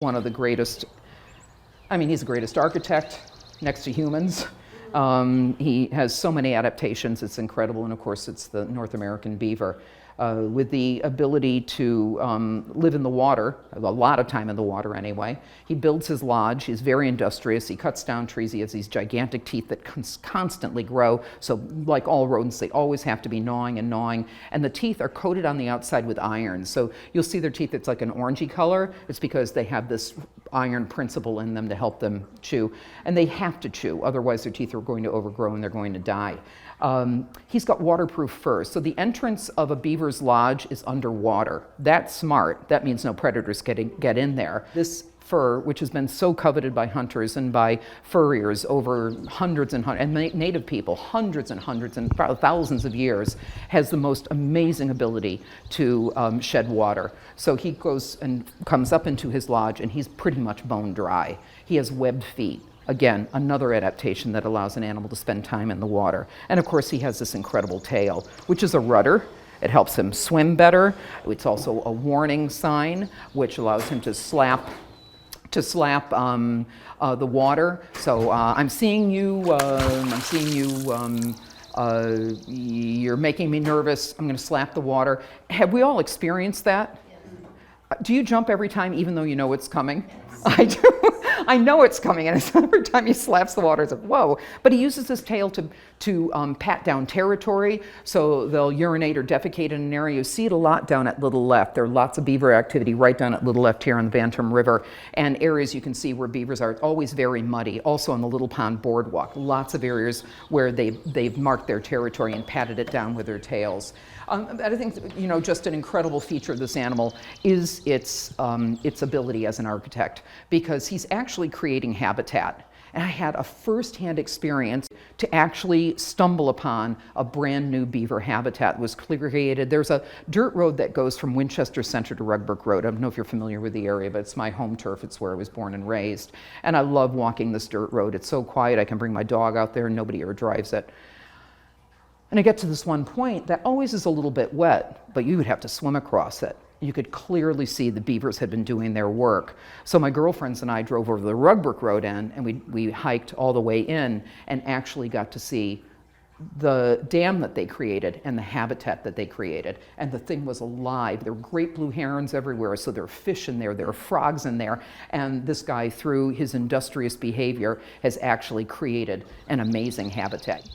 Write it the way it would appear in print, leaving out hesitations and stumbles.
One of the greatest, he's the greatest architect next to humans. He has so many adaptations, it's incredible, and of course it's the North American beaver. With the ability to live in the water, a lot of time in the water anyway. He builds his lodge, he's very industrious, he cuts down trees, he has these gigantic teeth that constantly grow, so like all rodents, they always have to be gnawing and gnawing, and the teeth are coated on the outside with iron, so you'll see their teeth, it's like an orangey color. It's because they have this iron principle in them to help them chew, and they have to chew, otherwise their teeth are going to overgrow and they're going to die. He's got waterproof fur, so the entrance of a beaver's lodge is underwater. That's smart. That means no predators get in there. This fur, which has been so coveted by hunters and by furriers over hundreds and native people, hundreds and thousands of years, has the most amazing ability to shed water. So he goes and comes up into his lodge and he's pretty much bone dry. He has webbed feet. Again, another adaptation that allows an animal to spend time in the water. And of course, he has this incredible tail, which is a rudder. It helps him swim better. It's also a warning sign, which allows him to slap the water. So I'm seeing you, you're making me nervous. I'm gonna slap the water. Have we all experienced that? Yes. Do you jump every time even though you know it's coming? Yes. I do. I know it's coming, and it's every time he slaps the water, it's like, whoa. But he uses his tail to pat down territory, so they'll urinate or defecate in an area. You see it a lot down at Little Left. There are lots of beaver activity right down at Little Left here on the Bantam River, and areas you can see where beavers are. It's always very muddy. Also on the Little Pond Boardwalk, lots of areas where they've marked their territory and patted it down with their tails. I think, just an incredible feature of this animal is its ability as an architect, because he's actually creating habitat. And I had a first-hand experience to actually stumble upon a brand new beaver habitat that was created. There's a dirt road that goes from Winchester Center to Rugbrook Road. I don't know if you're familiar with the area, but it's my home turf. It's where I was born and raised. And I love walking this dirt road. It's so quiet. I can bring my dog out there and nobody ever drives it. And I get to this one point that always is a little bit wet, but you would have to swim across it. You could clearly see the beavers had been doing their work. So my girlfriends and I drove over the Rugbrook Road end, and we hiked all the way in and actually got to see the dam that they created and the habitat that they created. And the thing was alive. There were great blue herons everywhere, so there are fish in there, there are frogs in there. And this guy, through his industrious behavior, has actually created an amazing habitat.